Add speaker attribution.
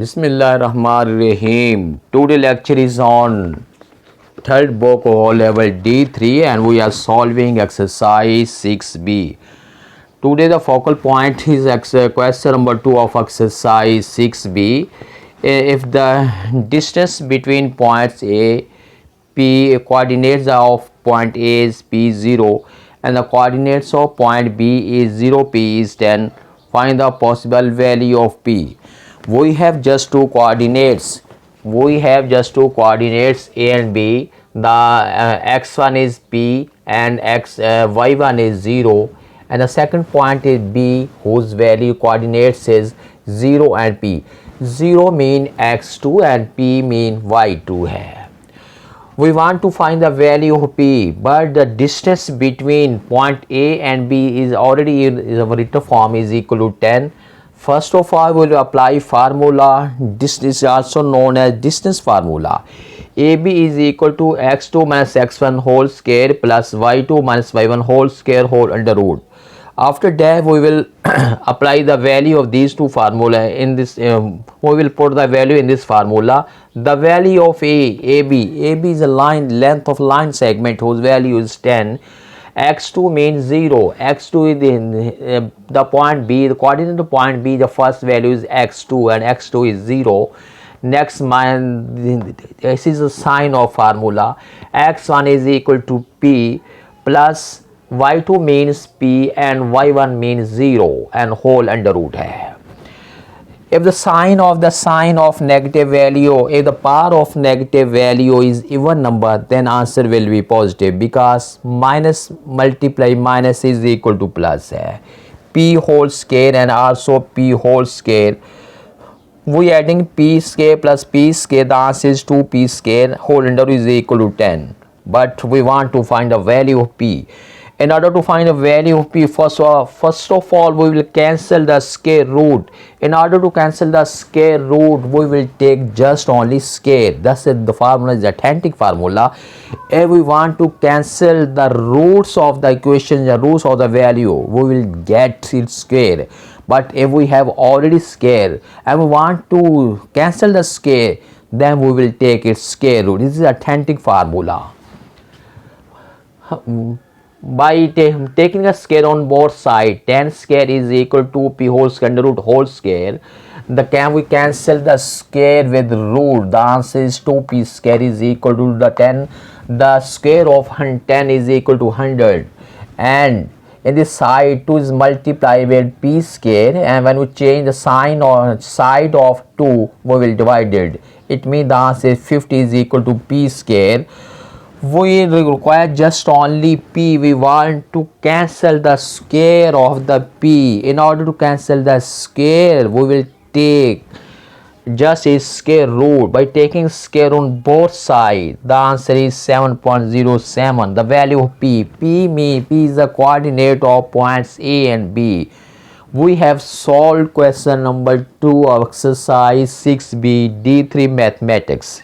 Speaker 1: Bismillahirrahmanirrahim. Today lecture is on third book of level D3 and we are solving exercise 6B. Today the focal point is question number 2 of exercise 6B. If the distance between points A, P, coordinates of point A is P0 and the coordinates of point B is 0, P is 10, find the possible value of P. We have just two coordinates. A and B. The x1 is P and y1 is 0, and the second point is B, whose value coordinates is 0 and P. 0 mean x2 and P mean y2 hai. We want to find the value of P, but the distance between point A and B is already in the written form is equal to 10. First of all, we will apply formula. This is also known as distance formula. AB is equal to x2 minus x1 whole square plus y2 minus y1 whole square whole under root. After that, we will apply the value of these two formula in this. We will put the value in this formula. The value of AB is a length of line segment whose value is 10. x2 means 0. x2 is the point B, the coordinate to point B, the first value is x2 and x2 is 0. Next, this is a sign of formula. x1 is equal to P plus y2 means P and y1 means 0 and whole under root hai. If the sign of negative value, if the power of negative value is even number, then answer will be positive because minus multiply minus is equal to plus hai. P whole square and also P whole square. We adding P square plus P square, the answer is 2P square whole under root is equal to 10. But we want to find the value of P. In order to find the value of P, first of all, we will cancel the square root. In order to cancel the square root, we will take just only square. That's it. The formula is authentic formula. If we want to cancel the roots of the equation, the roots of the value, we will get its square. But if we have already square and we want to cancel the square, then we will take its square root. This is authentic formula. By taking a square on both sides, 10 square is equal to P whole square under root whole square. We cancel the square with root. The answer is 2P square is equal to the 10. The square of 10 is equal to 100. And in this side, 2 is multiplied with P square. And when we change the sign on side of 2, we will divide it. It means the answer is 50 is equal to P square. We require just only P. We want to cancel the square of the P. In order to cancel the square, we will take just a square root. By taking square on both sides, the answer is 7.07. The value of P. P is the coordinate of points A and B. We have solved question number 2 of exercise 6B D3 mathematics.